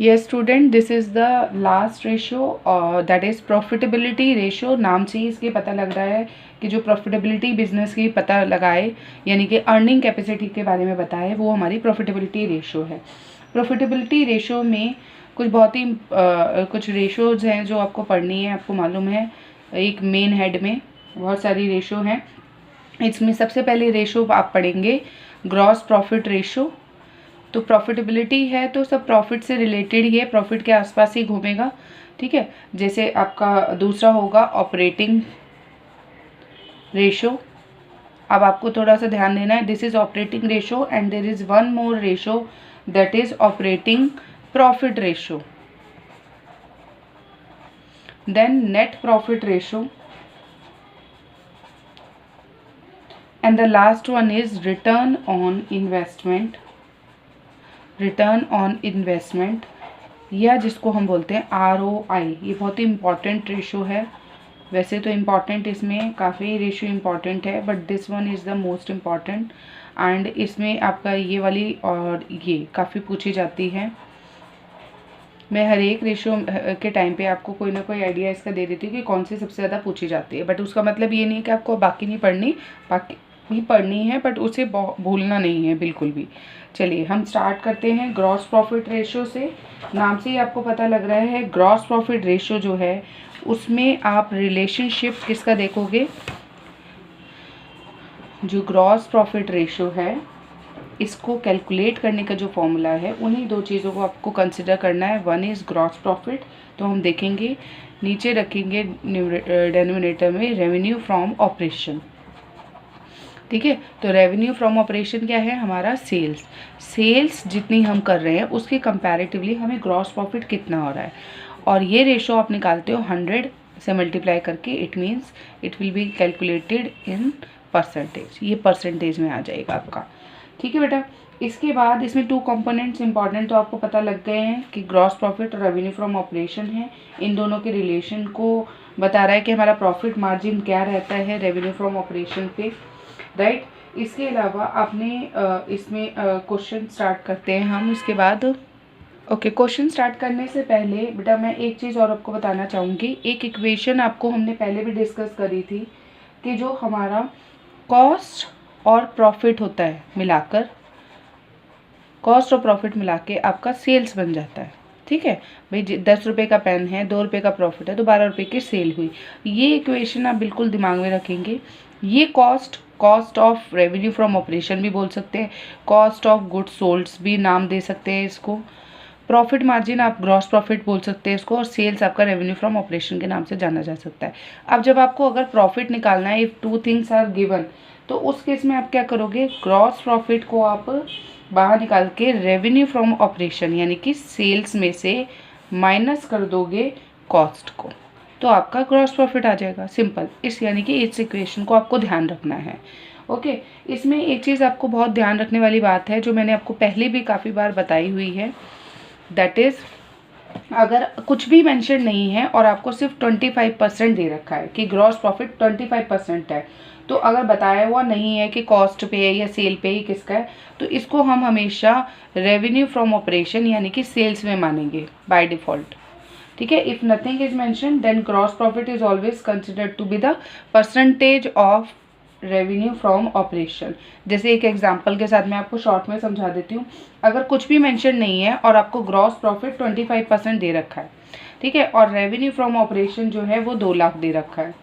Yes student, this is the last ratio, that is profitability ratio। नाम से ही इसके पता लग रहा है कि जो प्रॉफिटेबिलिटी बिजनेस की पता लगाए, यानी कि अर्निंग कैपेसिटी के बारे में बताए, वो हमारी प्रॉफिटेबिलिटी रेशियो है। प्रॉफिटेबिलिटी रेशियो में कुछ बहुत ही कुछ रेशियोज हैं जो आपको पढ़नी है। आपको मालूम है एक मेन हेड में बहुत सारी रेशियो हैं। इसमें सबसे पहले रेशियो आप पढ़ेंगे ग्रॉस प्रॉफिट रेशियो। तो प्रॉफिटेबिलिटी है तो सब प्रॉफिट से रिलेटेड ही है, प्रॉफिट के आसपास ही घूमेगा, ठीक है। जैसे आपका दूसरा होगा ऑपरेटिंग रेशियो। अब आपको थोड़ा सा ध्यान देना है, this is operating ratio and there is one more ratio that is operating profit ratio, then net profit ratio, and the last one is return on investment. Return on investment या जिसको हम बोलते हैं ROI, ये बहुत ही important ratio है। वैसे तो इम्पॉर्टेंट इसमें काफ़ी रेशो इम्पॉर्टेंट है, but this one is the most important. And इसमें आपका ये वाली और ये काफ़ी पूछी जाती है। मैं हर एक रेशो के टाइम पे आपको कोई ना कोई आइडिया इसका दे देती हूँ कि कौन सी सबसे ज़्यादा पूछी जाती है, बट उसका मतलब ये नहीं है कि आपको बाकी नहीं पढ़नी, बाकी भी पढ़नी है, बट उसे भूलना नहीं है बिल्कुल भी। चलिए हम स्टार्ट करते हैं ग्रॉस प्रॉफिट रेशियो से। नाम से ही आपको पता लग रहा है ग्रॉस प्रॉफिट रेशियो जो है उसमें आप रिलेशनशिप किसका देखोगे। जो ग्रॉस प्रॉफिट रेशियो है इसको कैलकुलेट करने का जो फॉर्मूला है उन्हीं दो चीज़ों को आपको कंसिडर करना है। वन इज़ ग्रॉस प्रॉफिट, तो हम देखेंगे नीचे रखेंगे डेनोमिनेटर में रेवेन्यू फ्रॉम ऑपरेशन, ठीक है। तो रेवेन्यू फ्रॉम ऑपरेशन क्या है हमारा सेल्स। सेल्स जितनी हम कर रहे हैं उसके कंपैरेटिवली हमें ग्रॉस प्रॉफिट कितना हो रहा है, और ये रेशो आप निकालते हो 100 से मल्टीप्लाई करके। It means it will be calculated in percentage, ये परसेंटेज में आ जाएगा आपका, ठीक है बेटा। इसके बाद इसमें 2 कंपोनेंट्स इंपॉर्टेंट तो आपको पता लग गए हैं कि ग्रॉस प्रॉफिट और रेवेन्यू फ्रॉम ऑपरेशन है। इन दोनों के रिलेशन को बता रहा है कि हमारा प्रॉफिट मार्जिन क्या रहता है रेवेन्यू फ्रॉम ऑपरेशन पे, राइट। इसके अलावा आपने इसमें क्वेश्चन स्टार्ट करते हैं हम इसके बाद। ओके, क्वेश्चन स्टार्ट करने से पहले बेटा मैं एक चीज़ और आपको बताना चाहूँगी। एक इक्वेशन आपको हमने पहले भी डिस्कस करी थी कि जो हमारा कॉस्ट और प्रॉफिट होता है मिलाकर, कॉस्ट और प्रॉफिट मिला के आपका सेल्स बन जाता है, ठीक है भाई। 10 रुपये का पेन है, 2 रुपये का प्रॉफिट है, तो 12 रुपये की सेल हुई। ये इक्वेशन आप बिल्कुल दिमाग में रखेंगे। ये cost of revenue from operation भी बोल सकते हैं, कॉस्ट ऑफ गुड्स सोल्ड्स भी नाम दे सकते हैं इसको, प्रॉफिट मार्जिन आप ग्रॉस प्रॉफिट बोल सकते हैं इसको, और सेल्स आपका रेवेन्यू फ्रॉम ऑपरेशन के नाम से जाना जा सकता है। अब जब आपको अगर प्रॉफिट निकालना है, इफ 2 थिंग्स आर गिवन, तो उस केस में आप क्या करोगे, ग्रॉस प्रॉफिट को आप बाहर निकाल के रेवेन्यू फ्रॉम ऑपरेशन यानी कि सेल्स में से माइनस कर दोगे कॉस्ट को, तो आपका ग्रॉस प्रॉफिट आ जाएगा। सिंपल, इस यानी कि इस इक्वेशन को आपको ध्यान रखना है। ओके, इसमें एक चीज़ आपको बहुत ध्यान रखने वाली बात है जो मैंने आपको पहले भी काफ़ी बार बताई हुई है, दैट इज़ अगर कुछ भी मेंशन नहीं है और आपको सिर्फ 25% दे रखा है कि ग्रॉस प्रॉफिट 25% है, तो अगर बताया हुआ नहीं है कि कॉस्ट पे है या सेल पे ही किसका है, तो इसको हम हमेशा रेवेन्यू फ्रॉम ऑपरेशन यानी कि सेल्स में मानेंगे बाय डिफ़ॉल्ट, ठीक है। If nothing is mention then gross profit is always considered to be the percentage of revenue from operation. जैसे एक एग्जांपल के साथ मैं आपको शॉर्ट में समझा देती हूँ। अगर कुछ भी मेंशन नहीं है और आपको ग्रॉस प्रॉफिट 25% दे रखा है, ठीक है, और रेवेन्यू फ्रॉम ऑपरेशन जो है वो 2 लाख दे रखा है,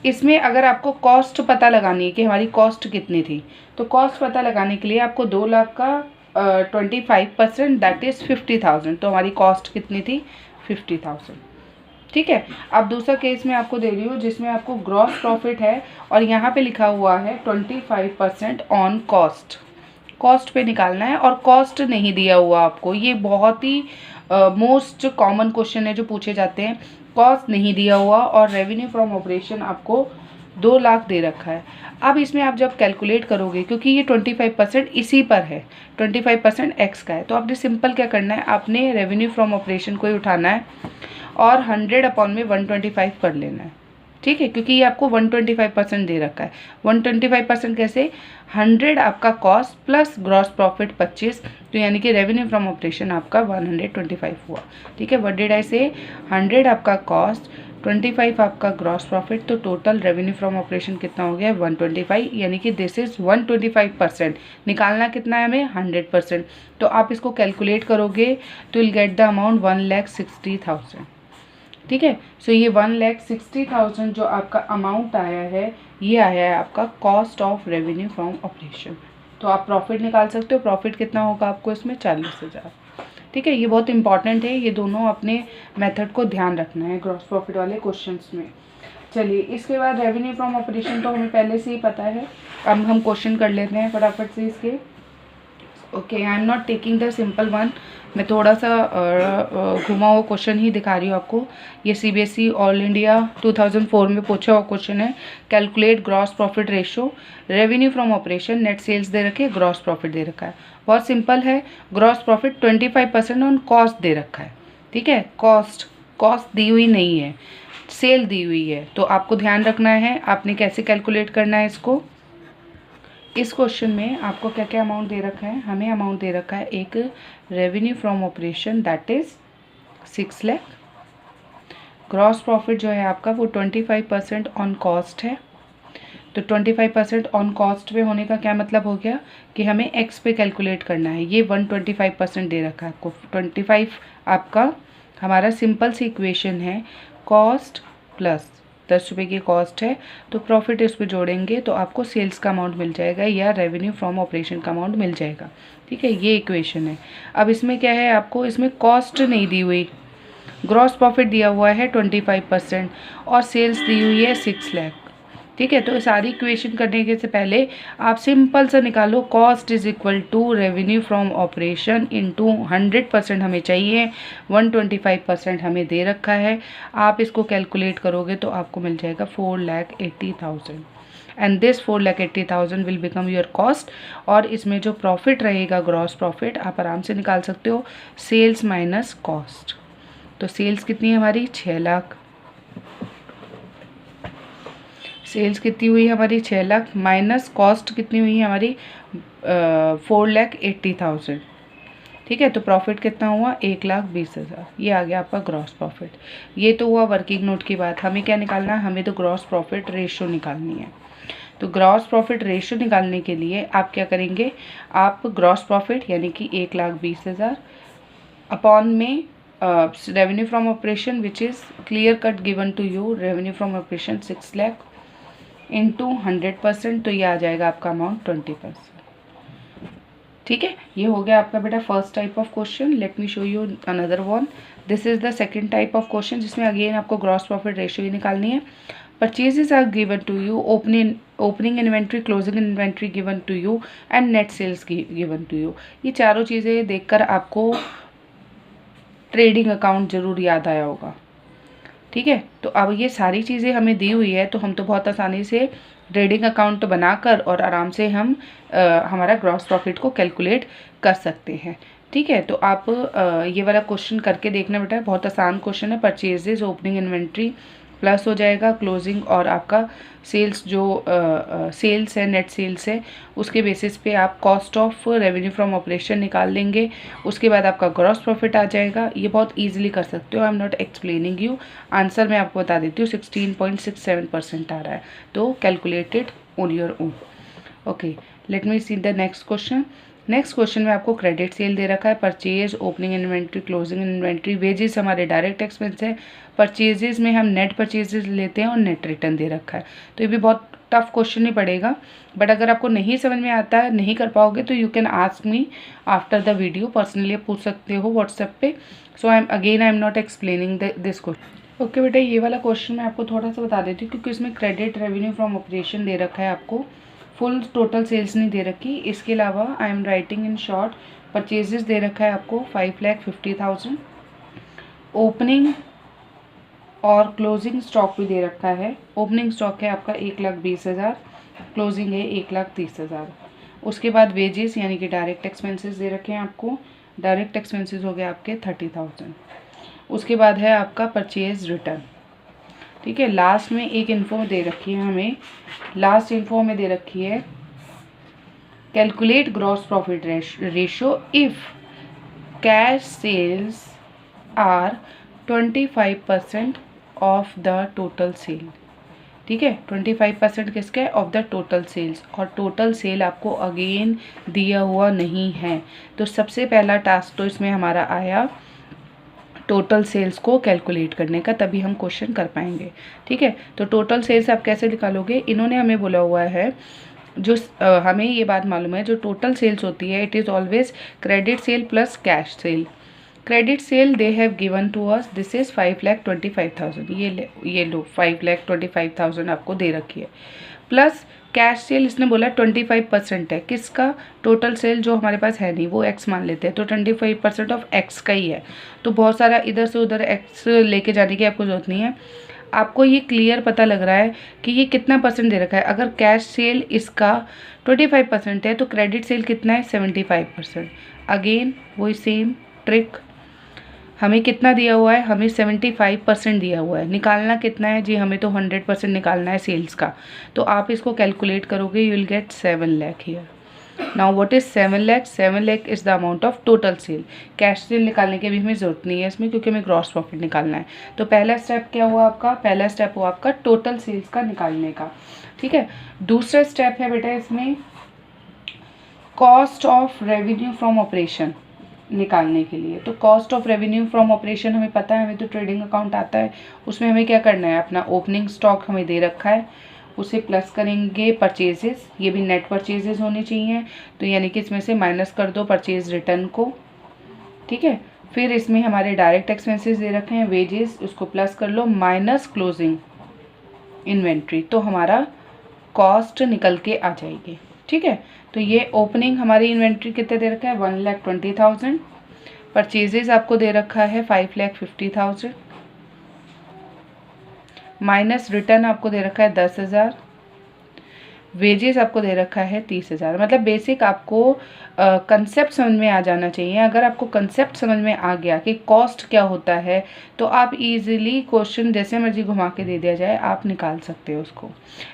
इसमें अगर आपको कॉस्ट पता लगानी है कि हमारी कॉस्ट कितनी थी, तो कॉस्ट पता लगाने के लिए आपको 2 लाख का 25% दैट इज़ 50,000, तो हमारी कॉस्ट कितनी थी 50,000, ठीक है। अब दूसरा केस मैं आपको दे रही हूँ जिसमें आपको ग्रॉस प्रॉफिट है और यहाँ पे लिखा हुआ है 25% ऑन कॉस्ट, कॉस्ट पे निकालना है और कॉस्ट नहीं दिया हुआ आपको। ये बहुत ही मोस्ट कॉमन क्वेश्चन है जो पूछे जाते हैं, कॉस्ट नहीं दिया हुआ और रेवेन्यू फ्रॉम ऑपरेशन आपको 2 लाख दे रखा है। अब इसमें आप जब कैलकुलेट करोगे, क्योंकि ये 25% इसी पर है, 25% एक्स का है, तो आपने सिंपल क्या करना है, आपने रेवेन्यू फ्रॉम ऑपरेशन को ही उठाना है और 100 अपॉन में 125 कर लेना है, ठीक है, क्योंकि ये आपको 125% दे रखा है। 125% कैसे, 100 आपका कॉस्ट प्लस ग्रॉस प्रॉफिट 25, तो यानी कि रेवेन्यू फ्रॉम ऑपरेशन आपका 125 हुआ। ठीक है, व्हाट डिड आई से, 100 आपका कॉस्ट, 25 आपका ग्रॉस प्रॉफिट, तो टोटल रेवेन्यू फ्रॉम ऑपरेशन कितना हो गया 125, यानी कि दिस इज 125%। निकालना कितना है हमें 100%, तो आप इसको कैलकुलेट करोगे तो विल गेट द अमाउंट 1,60,000। ठीक है, सो ये 1,60,000 जो आपका अमाउंट आया है, ये आया है आपका cost of revenue from operation. तो आप प्रॉफिट निकाल सकते हो, प्रॉफिट कितना होगा आपको इसमें 40,000। ठीक है, ये बहुत इंपॉर्टेंट है, ये दोनों अपने मेथड को ध्यान रखना है ग्रॉस प्रॉफिट वाले क्वेश्चंस में। चलिए, इसके बाद रेवेन्यू फ्रॉम ऑपरेशन तो हमें पहले से ही पता है, अब हम क्वेश्चन कर लेते हैं फटाफट से इसके। Okay, I am not taking the simple one, मैं थोड़ा सा घुमा हुआ क्वेश्चन ही दिखा रही हूँ आपको। ये सीबीएसई ऑल इंडिया 2004 में पूछा हुआ क्वेश्चन है। Calculate gross profit ratio, revenue from operation, net sales दे रखे, ग्रॉस प्रॉफिट दे रखा है। बहुत सिंपल है, ग्रॉस प्रॉफिट 25% ऑन कॉस्ट दे रखा है। ठीक है, कॉस्ट दी हुई नहीं है, सेल दी हुई है, तो आपको ध्यान रखना है आपने कैसे कैलकुलेट करना है इसको। इस क्वेश्चन में आपको क्या क्या अमाउंट दे रखा है, हमें अमाउंट दे रखा है एक revenue from operation that is 6 lakh. Gross profit जो है आपका वो 25% ऑन कॉस्ट है, तो 25% ऑन कॉस्ट पे होने का क्या मतलब हो गया कि हमें एक्स पे कैलकुलेट करना है। ये 125% दे रखा है आपको, 25 आपका हमारा सिंपल सी इक्वेशन है, कॉस्ट प्लस 10 रुपये की कॉस्ट है, तो प्रॉफिट इस पर जोड़ेंगे तो आपको सेल्स का अमाउंट मिल जाएगा या रेवेन्यू फ्रॉम ऑपरेशन का अमाउंट मिल जाएगा। ठीक है, ये इक्वेशन है। अब इसमें क्या है, आपको इसमें कॉस्ट नहीं दी हुई, ग्रॉस प्रॉफिट दिया हुआ है 25% और सेल्स दी हुई है 6 लाख। ठीक है, तो सारी इक्वेशन करने के से पहले आप सिंपल सा निकालो, cost is equal to revenue from operation into 100% हमें चाहिए, 125% हमें दे रखा है। आप इसको कैलकुलेट करोगे तो आपको मिल जाएगा 4,80,000 and this 4,80,000 will become your cost. और इसमें जो प्रॉफिट रहेगा ग्रॉस प्रॉफिट आप आराम से निकाल सकते हो, सेल्स माइनस कॉस्ट। तो सेल्स कितनी है हमारी 6 लाख, सेल्स कितनी हुई हमारी 6 लाख, माइनस कॉस्ट कितनी हुई है हमारी 4,80,000। ठीक है, तो प्रॉफिट कितना हुआ 1,20,000, ये आ गया आपका ग्रॉस प्रॉफिट। ये तो हुआ वर्किंग नोट की बात, हमें क्या निकालना है, हमें तो ग्रॉस प्रॉफिट रेशो निकालनी है। तो ग्रॉस प्रॉफिट रेशो निकालने के लिए आप क्या करेंगे, आप ग्रॉस प्रॉफिट यानी कि 1,20,000 अपॉन में revenue from operation which is clear cut given to you, revenue from operation 6 lakh into 100%, तो ये आ जाएगा आपका अमाउंट 20%। ठीक है, ये हो गया आपका बेटा first type of question. Let me show you another one. This is the second type of question जिसमें अगेन आपको ग्रॉस प्रॉफिट रेशियो ही निकालनी है। Purchases are given to you, opening inventory, closing inventory given to you and net sales given to you. ये चारों चीज़ें देखकर आपको ट्रेडिंग अकाउंट जरूर याद आया होगा। ठीक है, तो अब ये सारी चीज़ें हमें दी हुई है तो हम तो बहुत आसानी से ट्रेडिंग अकाउंट बनाकर और आराम से हम हमारा ग्रॉस प्रॉफिट को कैलकुलेट कर सकते हैं। ठीक है, तो आप ये वाला क्वेश्चन करके देखना बेटा, बहुत आसान क्वेश्चन है। परचेजेज, ओपनिंग इन्वेंट्री प्लस हो जाएगा क्लोजिंग और आपका सेल्स, जो सेल्स है, नेट सेल्स है, उसके बेसिस पे आप cost of revenue from operation निकाल लेंगे। उसके बाद आपका ग्रॉस प्रॉफिट आ जाएगा। ये बहुत इजीली कर सकते हो, आई am not explaining you. Answer मैं आपको बता देती हूँ, 16.67% आ रहा है, तो calculated on your own. Okay, let me see the next question. Next question में आपको क्रेडिट सेल दे रखा है, purchase, opening inventory, closing inventory, wages हमारे डायरेक्ट एक्सपेंस है। परचेजेस में हम नेट परचेजेस लेते हैं और नेट रिटर्न दे रखा है। तो ये भी बहुत टफ क्वेश्चन नहीं पड़ेगा, बट अगर आपको नहीं समझ में आता है, नहीं कर पाओगे, तो you can ask me after the video, personally पूछ सकते हो व्हाट्सएप पे। So I am not explaining this question. Okay बेटा, ये वाला क्वेश्चन मैं आपको थोड़ा सा बता देती हूँ क्योंकि इसमें क्रेडिट रेवेन्यू फ्रॉम ऑपरेशन दे रखा है, आपको फुल टोटल सेल्स नहीं दे रखी। इसके अलावा I am writing in short, purchases दे रखा है आपको 5,50,000, ओपनिंग और क्लोजिंग स्टॉक भी दे रखा है। ओपनिंग स्टॉक है आपका 1,20,000, क्लोजिंग है 1,30,000। उसके बाद वेजेस यानी कि डायरेक्ट एक्सपेंसेस दे रखे हैं आपको, डायरेक्ट एक्सपेंसेस हो गए आपके 30,000। उसके बाद है आपका परचेज रिटर्न, ठीक है। लास्ट में एक इन्फो दे रखी है हमें, लास्ट इन्फो हमें दे रखी है calculate gross profit ratio if cash sales are 25% of the total sale. ठीक है, 25% किसका है? ऑफ द टोटल सेल्स, और टोटल सेल आपको अगेन दिया हुआ नहीं है। तो सबसे पहला टास्क तो इसमें हमारा आया टोटल सेल्स को कैलकुलेट करने का, तभी हम क्वेश्चन कर पाएंगे। ठीक है, तो टोटल सेल्स आप कैसे निकालोगे? इन्होंने हमें बोला हुआ है, जो हमें ये बात मालूम है, जो टोटल सेल्स होती है it is always credit sale plus cash sale. Credit sale they have given to us, this is 5,25,000, ये लो 5,25,000 आपको दे रखी है, प्लस कैश सेल इसने बोला 25% है, किसका? टोटल सेल जो हमारे पास है नहीं, वो एक्स मान लेते हैं, तो 25% ऑफ एक्स का ही है। तो बहुत सारा इधर से उधर एक्स लेके जाने की आपको जरूरत नहीं है, आपको ये क्लियर पता लग रहा है कि ये कितना परसेंट दे रखा है। अगर कैश सेल इसका 25% है तो क्रेडिट सेल कितना है? 75%। अगेन वही सेम ट्रिक, हमें कितना दिया हुआ है? हमें 75% दिया हुआ है। निकालना कितना है जी? हमें तो 100% निकालना है सेल्स का। तो आप इसको कैलकुलेट करोगे, you will get 7 lakh here. Now what is 7 lakh? 7 lakh is the amount of total sale. Cash cell निकालने की भी हमें ज़रूरत नहीं है इसमें, क्योंकि हमें ग्रॉस प्रॉफिट निकालना है। तो पहला स्टेप क्या हुआ आपका? पहला स्टेप हुआ आपका टोटल सेल्स का निकालने का। ठीक है, दूसरा स्टेप है बेटा इसमें cost of revenue from operation निकालने के लिए। तो cost of revenue from operation हमें पता है, हमें तो ट्रेडिंग अकाउंट आता है, उसमें हमें क्या करना है? अपना ओपनिंग स्टॉक हमें दे रखा है, उसे प्लस करेंगे परचेजेस, ये भी नेट परचेजेस होनी चाहिए, तो यानी कि इसमें से माइनस कर दो परचेज रिटर्न को। ठीक है, फिर इसमें हमारे डायरेक्ट एक्सपेंसेस दे रखे हैं, वेजेस, उसको प्लस कर लो, माइनस क्लोजिंग इन्वेंट्री, तो हमारा कॉस्ट निकल के आ जाएगी। ठीक है, तो ये ओपनिंग हमारी इन्वेंट्री कितने दे रखा है? 1,20,000। परचेजेस आपको दे रखा है 5,50,000, माइनस रिटर्न आपको दे रखा है 10,000, वेजेस आपको दे रखा है 30,000। मतलब बेसिक आपको कंसेप्ट समझ में आ जाना चाहिए। अगर आपको कंसेप्ट समझ में आ गया कि कॉस्ट क्या होता है, तो आप इजीली क्वेश्चन जैसे मर्जी घुमा के दे दिया जाए आप निकाल सकते हो उसको।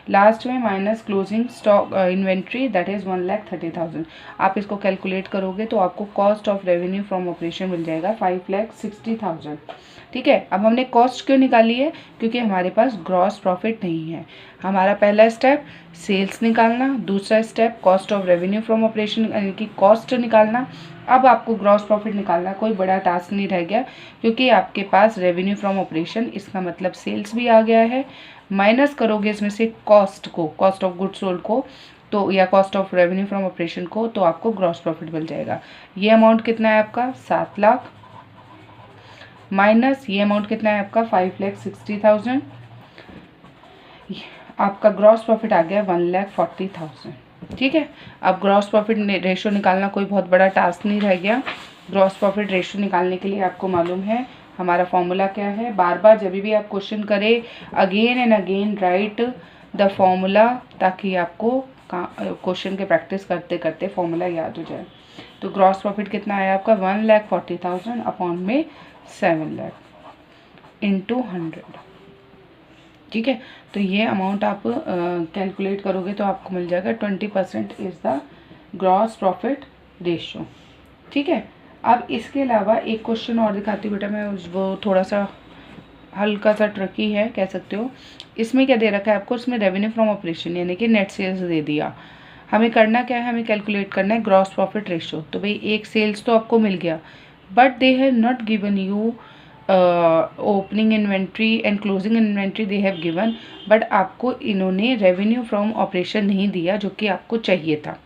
लास्ट में minus closing stock inventory that is 1,30,000। आप इसको कैलकुलेट करोगे तो आपको cost of revenue from operation मिल जाएगा 5,60,000। ठीक है, अब हमने कॉस्ट क्यों निकाली है? क्योंकि हमारे पास ग्रॉस प्रॉफिट नहीं है। हमारा पहला स्टेप सेल्स निकालना, दूसरा step cost of revenue from operation यानी कि कॉस्ट निकालना। अब आपको ग्रॉस प्रॉफिट निकालना कोई बड़ा टास्क नहीं रह गया, क्योंकि आपके पास रेवेन्यू फ्रॉम ऑपरेशन, इसका मतलब सेल्स भी आ गया है। माइनस करोगे इसमें से कॉस्ट को, कॉस्ट ऑफ गुड्स सोल्ड को, तो या cost of revenue from operation को, तो आपको ग्रॉस प्रॉफिट मिल जाएगा। ये अमाउंट कितना है आपका? 7 लाख, माइनस ये अमाउंट कितना है आपका? 5,60,000। आपका ग्रॉस प्रॉफिट आ गया 1,40,000। ठीक है, अब ग्रॉस प्रॉफिट रेशो निकालना कोई बहुत बड़ा टास्क नहीं रह गया। ग्रॉस प्रॉफिट रेशो निकालने के लिए आपको मालूम है हमारा फॉर्मूला क्या है। बार बार जब भी आप क्वेश्चन करें, again and again right the formula, ताकि आपको क्वेश्चन के प्रैक्टिस करते करते फॉर्मूला याद हो जाए। तो ग्रॉस प्रॉफिट कितना आया आपका? 1,40,000 अपॉन में 7 लाख इंटू 100। ठीक है, तो ये अमाउंट आप कैलकुलेट करोगे तो आपको मिल जाएगा 20% is the gross profit ratio. ठीक है, अब इसके अलावा एक क्वेश्चन और दिखाती हूँ बेटा मैं, वो थोड़ा सा हल्का सा ट्रिकी है कह सकते हो। इसमें क्या दे रखा है आपको? इसमें रेवेन्यू फ्रॉम ऑपरेशन यानी कि नेट सेल्स दे दिया। हमें करना क्या है? हमें कैलकुलेट करना है ग्रॉस प्रॉफिट रेशो। तो भाई एक सेल्स तो आपको मिल गया, but they have not given you opening inventory and closing inventory they have given, but आपको इन्होंने रेवेन्यू फ्रॉम ऑपरेशन नहीं दिया जो कि आपको चाहिए था।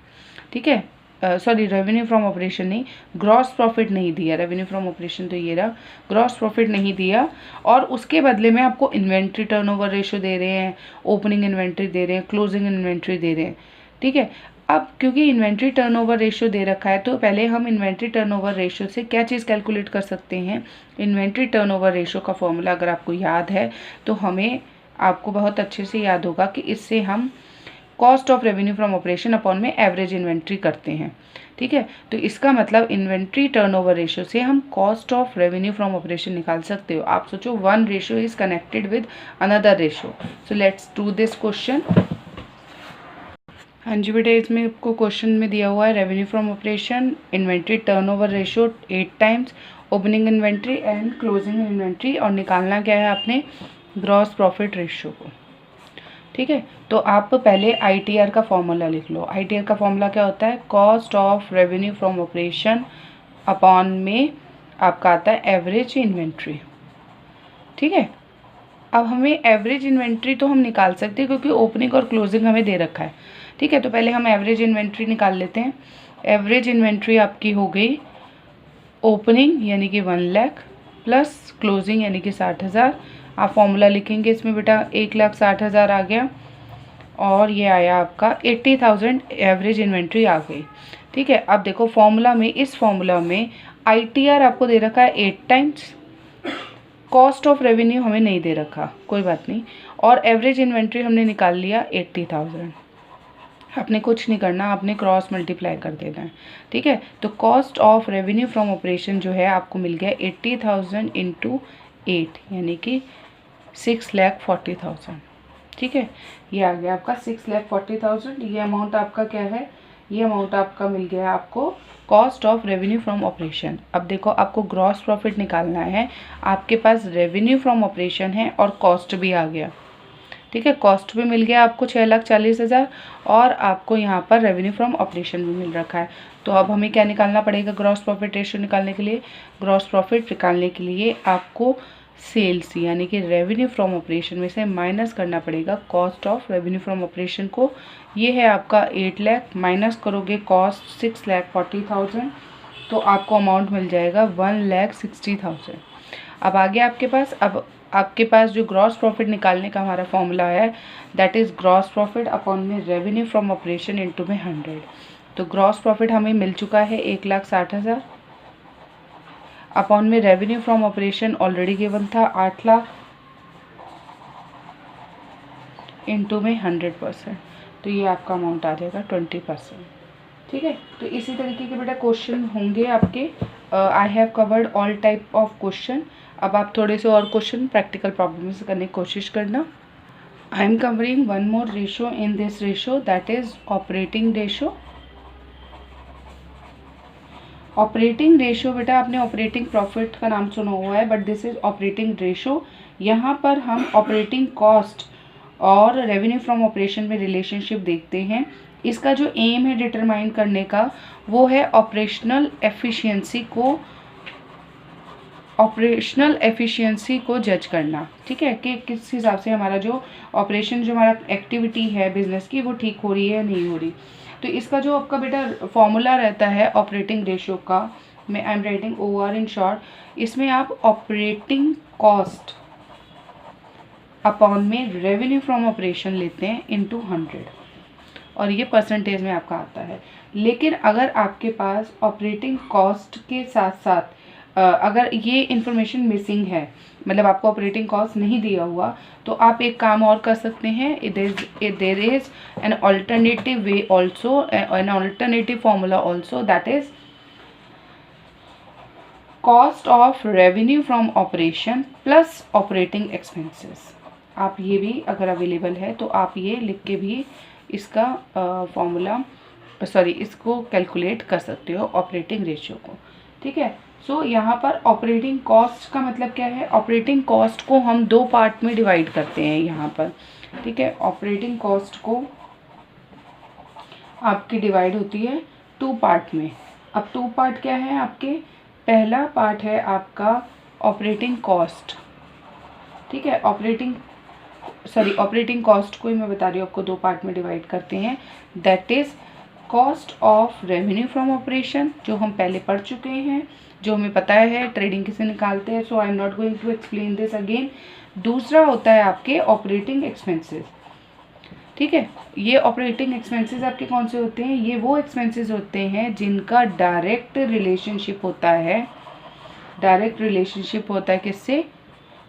ठीक है, सॉरी रेवेन्यू फ्रॉम ऑपरेशन नहीं, ग्रॉस प्रॉफिट नहीं दिया। रेवेन्यू फ्रॉम ऑपरेशन तो ये रहा, ग्रॉस प्रॉफिट नहीं दिया, और उसके बदले में आपको इन्वेंट्री टर्नओवर रेशो दे रहे हैं, ओपनिंग इन्वेंट्री दे रहे हैं, क्लोजिंग इन्वेंट्री दे रहे हैं। ठीक है, अब क्योंकि इन्वेंट्री टर्नओवर रेशियो दे रखा है, तो पहले हम इन्वेंट्री टर्नओवर रेशियो से क्या चीज़ कैलकुलेट कर सकते हैं? इन्वेंट्री टर्नओवर रेशियो का फॉर्मूला अगर आपको याद है तो हमें आपको बहुत अच्छे से याद होगा कि इससे हम cost of revenue from operation upon में एवरेज इन्वेंट्री करते हैं, ठीक है। तो इसका मतलब इन्वेंट्री टर्नओवर रेशियो से हम cost of revenue from operation निकाल सकते हो। आप सोचो one ratio is connected with another ratio. So let's do this question. हाँ जी बेटा, इसमें आपको क्वेश्चन में दिया हुआ है revenue from operation, inventory turnover ratio 8 times, opening inventory and closing inventory, और निकालना क्या है आपने, ग्रॉस प्रॉफिट रेशियो को, ठीक है। तो आप पहले ITR का फॉर्मूला लिख लो। ITR का फॉर्मूला क्या होता है, cost of revenue from operation upon में आपका आता है एवरेज इन्वेंट्री, ठीक है। अब हमें एवरेज इन्वेंट्री तो हम निकाल सकते हैं क्योंकि ओपनिंग और क्लोजिंग हमें दे रखा है, ठीक है। तो पहले हम एवरेज इन्वेंट्री निकाल लेते हैं। एवरेज इन्वेंट्री आपकी हो गई ओपनिंग यानी कि 1 लाख प्लस क्लोजिंग यानी कि 60,000। आप फॉर्मूला लिखेंगे इसमें बेटा, 1,60,000 आ गया और ये आया आपका 80,000 एवरेज इन्वेंट्री आ गई, ठीक है। अब देखो फॉर्मूला में, इस फॉर्मूला में ITR आपको दे रखा है 8 टाइम्स, कॉस्ट ऑफ रेवेन्यू हमें नहीं दे रखा, कोई बात नहीं, और एवरेज इन्वेंट्री हमने निकाल लिया 80,000। आपने कुछ नहीं करना, आपने क्रॉस मल्टीप्लाई कर देना है, ठीक है। तो cost of revenue from operation जो है आपको मिल गया 80,000 इंटू 8 यानी कि 6,40,000, ठीक है। ये आ गया आपका 6,40,000। ये अमाउंट आपका क्या है, ये अमाउंट आपका मिल गया आपको cost of revenue from operation. अब देखो आपको ग्रॉस प्रॉफिट निकालना है, आपके पास रेवेन्यू फ्रॉम ऑपरेशन है और कॉस्ट भी आ गया, ठीक है। कॉस्ट भी मिल गया आपको 6,40,000 और आपको यहाँ पर रेवेन्यू फ्रॉम ऑपरेशन भी मिल रखा है। तो अब हमें क्या निकालना पड़ेगा, ग्रॉस प्रॉफिट रेशियो निकालने के लिए। ग्रॉस प्रॉफिट निकालने के लिए आपको सेल्स यानी कि रेवेन्यू फ्रॉम ऑपरेशन में से माइनस करना पड़ेगा cost of revenue from operation को। ये है आपका 8 लाख, माइनस करोगे कॉस्ट 6,40,000 तो आपको अमाउंट मिल जाएगा 1,60,000। अब आगे आपके पास, अब आपके पास जो ग्रॉस प्रॉफिट निकालने का हमारा फॉर्मूला है that is gross profit upon में रेवेन्यू फ्रॉम ऑपरेशन इनटू में 100। तो ग्रॉस प्रॉफिट हमें मिल चुका है 1,60,000 अपॉन में revenue from operation already given था 8 लाख इनटू में 100%, तो ये आपका अमाउंट आ जाएगा 20%, ठीक है। तो इसी तरीके के बेटा क्वेश्चन होंगे आपके। I have covered all type of question. अब आप थोड़े से और क्वेश्चन प्रैक्टिकल प्रॉब्लम से करने की कोशिश करना। I am covering one more ratio in this ratio that is operating ratio. Operating ratio बेटा आपने ऑपरेटिंग प्रॉफिट का नाम सुना हुआ है, but this is operating ratio. यहाँ पर हम ऑपरेटिंग कॉस्ट और रेवेन्यू फ्रॉम ऑपरेशन में रिलेशनशिप देखते हैं। इसका जो एम है डिटरमाइन करने का वो है ऑपरेशनल एफिशिएंसी को जज करना, ठीक है, कि किस हिसाब से हमारा जो ऑपरेशन, जो हमारा एक्टिविटी है बिजनेस की, वो ठीक हो रही है या नहीं हो रही। तो इसका जो आपका बेटा फॉर्मूला रहता है ऑपरेटिंग रेशियो का, मैं आई am writing OR in short, इसमें आप ऑपरेटिंग कॉस्ट अपॉन में रेवेन्यू फ्रॉम ऑपरेशन लेते हैं इनटू 100 और ये परसेंटेज में आपका आता है। लेकिन अगर आपके पास ऑपरेटिंग कॉस्ट के साथ साथ अगर ये इन्फॉर्मेशन मिसिंग है, मतलब आपको ऑपरेटिंग कॉस्ट नहीं दिया हुआ, तो आप एक काम और कर सकते हैं, there is an alternative way also, an alternative formula also, that is cost of revenue from operation plus operating expenses. आप ये भी अगर अवेलेबल है तो आप ये लिख के भी इसका फॉर्मूला इसको कैलकुलेट कर सकते हो ऑपरेटिंग रेशियो को, ठीक है। सो यहाँ पर ऑपरेटिंग कॉस्ट का मतलब क्या है, ऑपरेटिंग कॉस्ट को हम 2 पार्ट में डिवाइड करते हैं यहाँ पर, ठीक है। ऑपरेटिंग कॉस्ट को आपकी डिवाइड होती है 2 पार्ट में। अब 2 पार्ट क्या है आपके, पहला पार्ट है आपका ऑपरेटिंग कॉस्ट, ठीक है। ऑपरेटिंग कॉस्ट को ही मैं बता रही हूँ आपको 2 पार्ट में डिवाइड करते हैं, that is cost of revenue from operation, जो हम पहले पढ़ चुके हैं, जो हमें पता है ट्रेडिंग किसे निकालते हैं, so I am not going to explain this again. दूसरा होता है आपके ऑपरेटिंग एक्सपेंसेस, ठीक है। ये ऑपरेटिंग एक्सपेंसेस आपके कौन से होते हैं, ये वो एक्सपेंसेस होते हैं जिनका डायरेक्ट रिलेशनशिप होता है किससे,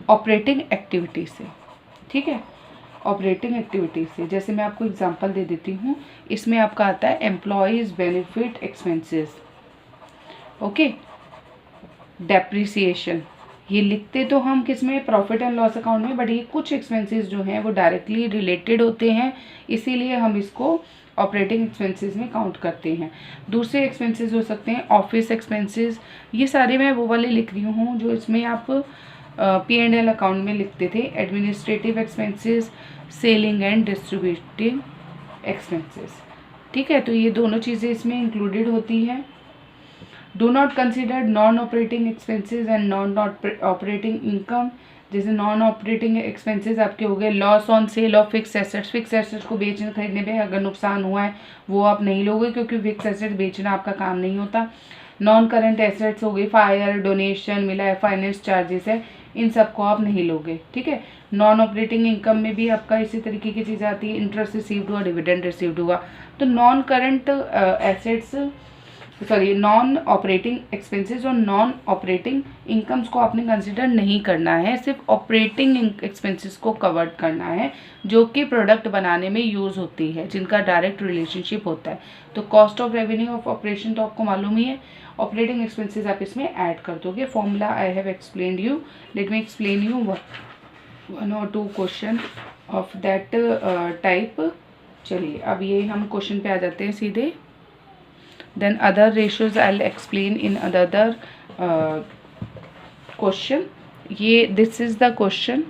ऑपरेटिंग एक्टिविटी से, ठीक है। ऑपरेटिंग एक्टिविटीज से। जैसे मैं आपको एग्जांपल दे देती हूँ, इसमें आपका आता है employees benefit expenses, okay, depreciation. ये लिखते तो हम किस में, प्रॉफिट एंड लॉस अकाउंट में, बट ये कुछ एक्सपेंसेस जो हैं वो डायरेक्टली रिलेटेड होते हैं, इसीलिए हम इसको ऑपरेटिंग एक्सपेंसेस में काउंट करते हैं। दूसरे एक्सपेंसेस हो सकते हैं ऑफिस एक्सपेंसेस, ये सारे मैं वो वाले लिख रही हूँ जो इसमें आप P&L अकाउंट में लिखते थे। Administrative expenses, selling and distributing expenses, ठीक है, तो ये दोनों चीज़ें इसमें इंक्लूडेड होती हैं। Do not consider non operating expenses and non operating income. जैसे नॉन ऑपरेटिंग एक्सपेंसेस आपके हो गए loss on sale of fix assets, fix assets को बेचने खरीदने में अगर नुकसान हुआ है वो आप नहीं लोगे, क्योंकि फिक्स एसेट्स बेचना आपका काम नहीं होता। नॉन करंट एसेट्स हो गई, फायर, डोनेशन मिला है, फाइनेंस चार्जेस है, इन सब को आप नहीं लोगे, ठीक है। नॉन ऑपरेटिंग इनकम में भी आपका इसी तरीके की चीज़ आती है, इंटरेस्ट रिसीव्ड हुआ, डिविडेंड रिसीव्ड हुआ। तो non current assets, sorry, non operating expenses और नॉन ऑपरेटिंग इनकम्स को आपने कंसिडर नहीं करना है, सिर्फ ऑपरेटिंग एक्सपेंसेस को कवर करना है जो कि प्रोडक्ट बनाने में यूज़ होती है, जिनका डायरेक्ट रिलेशनशिप होता है। तो cost of revenue of operation तो आपको मालूम ही है, ऑपरेटिंग एक्सपेंसेस आप इसमें ऐड कर दोगे। Formula I have explained you, let me explain you 1 or 2 question of that type. चलिए अब ये हम क्वेश्चन पे आ जाते हैं सीधे। Then other ratios I'll explain in another question. ये this is the question.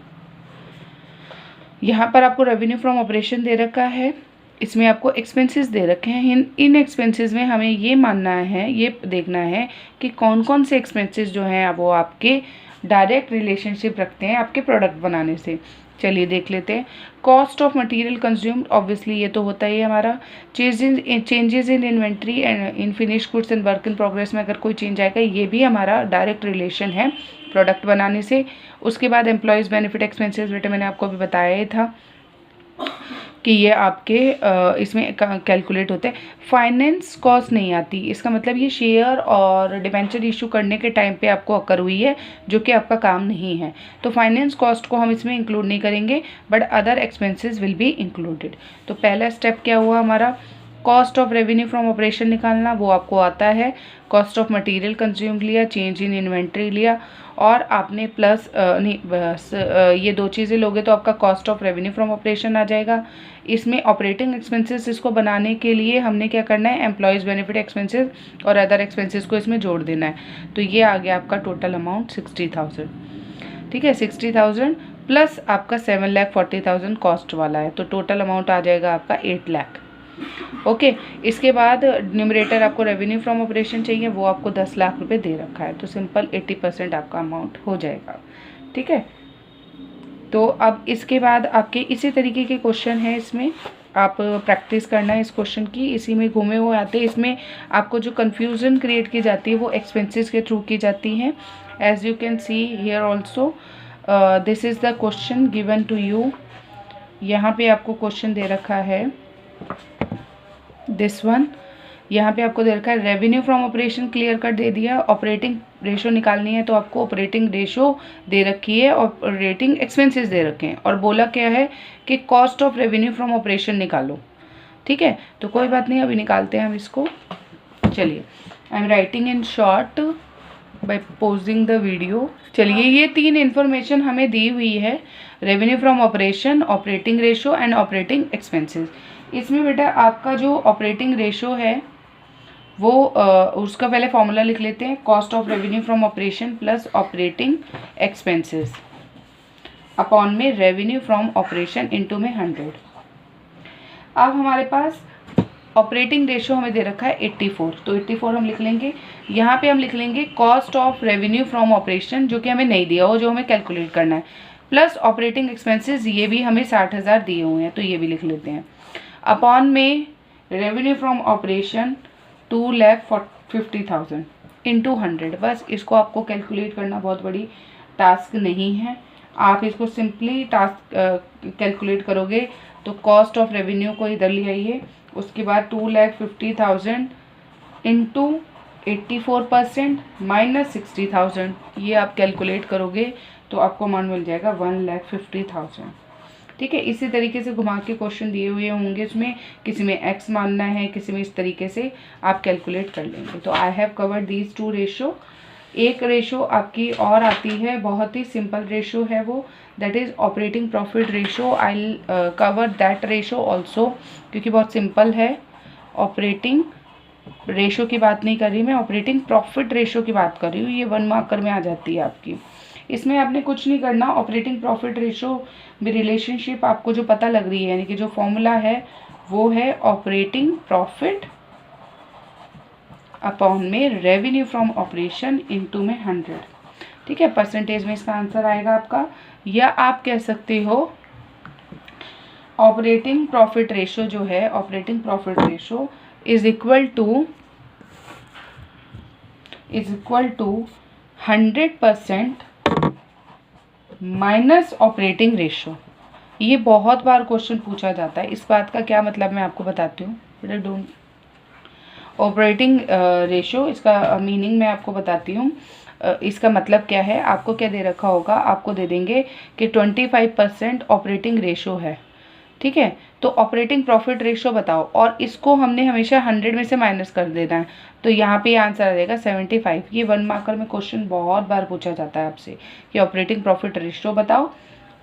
यहाँ पर आपको रेवेन्यू फ्रॉम ऑपरेशन दे रखा है, इसमें आपको एक्सपेंसेस दे रखे हैं। इन एक्सपेंसेस में हमें ये मानना है, ये देखना है कि कौन कौन से एक्सपेंसेस जो हैं वो आपके डायरेक्ट रिलेशनशिप रखते हैं आपके प्रोडक्ट बनाने से। चलिए देख लेते हैं। Cost of material consumed, obviously ये तो होता ही है हमारा। Changes in inventory and in finish goods and work in progress में अगर कोई चेंज आएगा, ये भी हमारा डायरेक्ट रिलेशन है प्रोडक्ट बनाने से। उसके बाद एम्प्लॉयज़ बेनिफिट एक्सपेंसेस, बेटा मैंने आपको अभी बताया ही था कि ये आपके इसमें कैलकुलेट होते हैं। फाइनेंस कॉस्ट नहीं आती, इसका मतलब ये शेयर और डिबेंचर इशू करने के टाइम पे आपको अकर हुई है, जो कि आपका काम नहीं है, तो फाइनेंस कॉस्ट को हम इसमें इंक्लूड नहीं करेंगे, but other expenses will be included. तो पहला स्टेप क्या हुआ हमारा, cost of revenue from operation निकालना, वो आपको आता है। कॉस्ट ऑफ मटेरियल कंज्यूम लिया, चेंज इन इन्वेंट्री लिया, और आपने प्लस नहीं बस ये दो चीज़ें लोगे तो आपका cost of revenue from operation आ जाएगा। इसमें ऑपरेटिंग एक्सपेंसेस इसको बनाने के लिए हमने क्या करना है, एम्प्लॉयज़ बेनिफिट एक्सपेंसेस और अदर एक्सपेंसेस को इसमें जोड़ देना है। तो ये आ गया आपका टोटल अमाउंट 60,000, ठीक है। 60,000 प्लस आपका 7,40,000 कॉस्ट वाला है, तो टोटल अमाउंट आ जाएगा आपका 8 लाख, ओके। इसके बाद न्यूमरेटर आपको रेवेन्यू फ्रॉम ऑपरेशन चाहिए, वो आपको 10 लाख रुपए दे रखा है, तो सिंपल 80% आपका अमाउंट हो जाएगा, ठीक है। तो अब इसके बाद आपके इसी तरीके के क्वेश्चन है, इसमें आप प्रैक्टिस करना है इस क्वेश्चन की, इसी में घूमे हुए आते हैं। इसमें आपको जो कन्फ्यूज़न क्रिएट की जाती है वो एक्सपेंसेस के थ्रू की जाती हैं। As you can see here also this is the question given to you. यहाँ पे आपको क्वेश्चन दे रखा है दिस वन, यहाँ पे आपको दे रखा है रेवेन्यू फ्रॉम ऑपरेशन क्लियर कर दे दिया। ऑपरेटिंग रेशो निकालनी है तो आपको ऑपरेटिंग रेशो दे रखी है, ऑपरेटिंग एक्सपेंसेस दे रखे हैं, और बोला क्या है कि cost of revenue from operation निकालो, ठीक है। तो कोई बात नहीं, अभी निकालते हैं हम इसको। चलिए, I am writing in short by pausing the video. चलिए, ये 3 इन्फॉर्मेशन हमें दी हुई है, revenue from operation, operating ratio and operating expenses. इसमें बेटा आपका जो ऑपरेटिंग रेशो है वो उसका पहले फॉर्मूला लिख लेते हैं, cost of revenue from operation plus operating expenses upon में रेवेन्यू फ्रॉम ऑपरेशन इनटू में 100। अब हमारे पास ऑपरेटिंग रेशो हमें दे रखा है 84, तो 84 हम लिख लेंगे। यहाँ पे हम लिख लेंगे cost of revenue from operation, जो कि हमें नहीं दिया हो, जो हमें कैलकुलेट करना है, प्लस ऑपरेटिंग एक्सपेंसेस, ये भी हमें 60,000 दिए हुए हैं, तो ये भी लिख लेते हैं, अपॉन में रेवेन्यू फ्रॉम ऑपरेशन 2,50,000 इंटू 100। बस इसको आपको कैलकुलेट करना बहुत बड़ी टास्क नहीं है, आप इसको सिंपली टास्क कैलकुलेट करोगे। तो कॉस्ट ऑफ रेवेन्यू को इधर ले आइए, उसके बाद 2,50,000 इंटू 84% माइनस 60,000, ये आप कैलकुलेट करोगे तो आपको अमाउंट मिल जाएगा 1,50,000। ठीक है, इसी तरीके से घुमा के क्वेश्चन दिए हुए होंगे इसमें, किसी में x मानना है, किसी में इस तरीके से आप कैलकुलेट कर लेंगे। तो I have covered these 2 ratio. एक रेशो आपकी और आती है, बहुत ही सिंपल रेशो है वो, that is operating profit ratio. I cover that ratio also, क्योंकि बहुत सिंपल है। ऑपरेटिंग रेशो की बात नहीं कर रही मैं, ऑपरेटिंग प्रॉफिट रेशो की बात कर रही हूँ। ये 1 मार्कर में आ जाती है आपकी। इसमें आपने कुछ नहीं करना, ऑपरेटिंग प्रॉफिट रेशो में रिलेशनशिप आपको जो पता लग रही है, यानी कि जो फॉर्मूला है वो है ऑपरेटिंग प्रॉफिट अपॉन में रेवेन्यू फ्रॉम ऑपरेशन इनटू में 100। ठीक है, परसेंटेज में इसका आंसर आएगा आपका। या आप कह सकते हो ऑपरेटिंग प्रॉफिट रेशो जो है, operating profit ratio is equal to 100% minus operating ratio. ये बहुत बार क्वेश्चन पूछा जाता है। इस बात का क्या मतलब मैं आपको बताती हूँ। बेटा डोंट, ऑपरेटिंग रेशो, इसका मीनिंग मैं आपको बताती हूँ। इसका मतलब क्या है, आपको क्या दे रखा होगा, आपको दे देंगे कि 25% ऑपरेटिंग रेशो है। ठीक है, तो ऑपरेटिंग प्रॉफिट रेशो बताओ, और इसको हमने हमेशा 100 में से माइनस कर देना है। तो यहाँ पे आंसर आ जाएगा 75। ये 1 मार्कर में क्वेश्चन बहुत बार पूछा जाता है आपसे कि ऑपरेटिंग प्रॉफिट रेशो बताओ,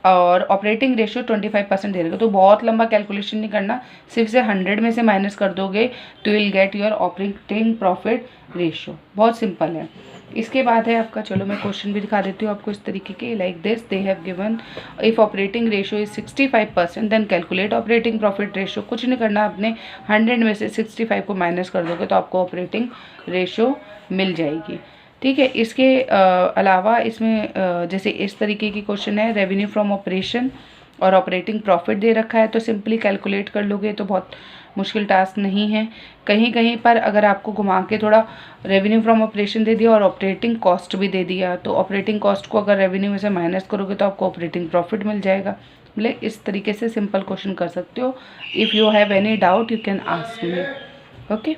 और ऑपरेटिंग रेशो 25% दे रहे हो। तो बहुत लंबा कैलकुलेशन नहीं करना, सिर्फ से 100 में से माइनस कर दोगे तो will get your operating profit ratio. बहुत सिंपल है। इसके बाद है आपका, चलो मैं क्वेश्चन भी दिखा देती हूँ आपको इस तरीके के, like this they have given if operating ratio is 65% then calculate operating profit ratio. कुछ नहीं करना, आपने 100 में से 65 को माइनस कर दोगे तो आपको ऑपरेटिंग रेशो मिल जाएगी। ठीक है, इसके अलावा इसमें जैसे इस तरीके की क्वेश्चन है, रेवेन्यू फ्रॉम ऑपरेशन और ऑपरेटिंग प्रॉफिट दे रखा है, तो सिंपली कैलकुलेट कर लोगे, तो बहुत मुश्किल टास्क नहीं है। कहीं कहीं पर अगर आपको घुमा के थोड़ा रेवेन्यू फ्रॉम ऑपरेशन दे दिया और ऑपरेटिंग कॉस्ट भी दे दिया, तो ऑपरेटिंग कॉस्ट को अगर रेवेन्यू में से माइनस करोगे तो आपको ऑपरेटिंग प्रॉफिट मिल जाएगा। मतलब इस तरीके से सिंपल क्वेश्चन कर सकते हो। If you have any doubt you can ask me. Okay.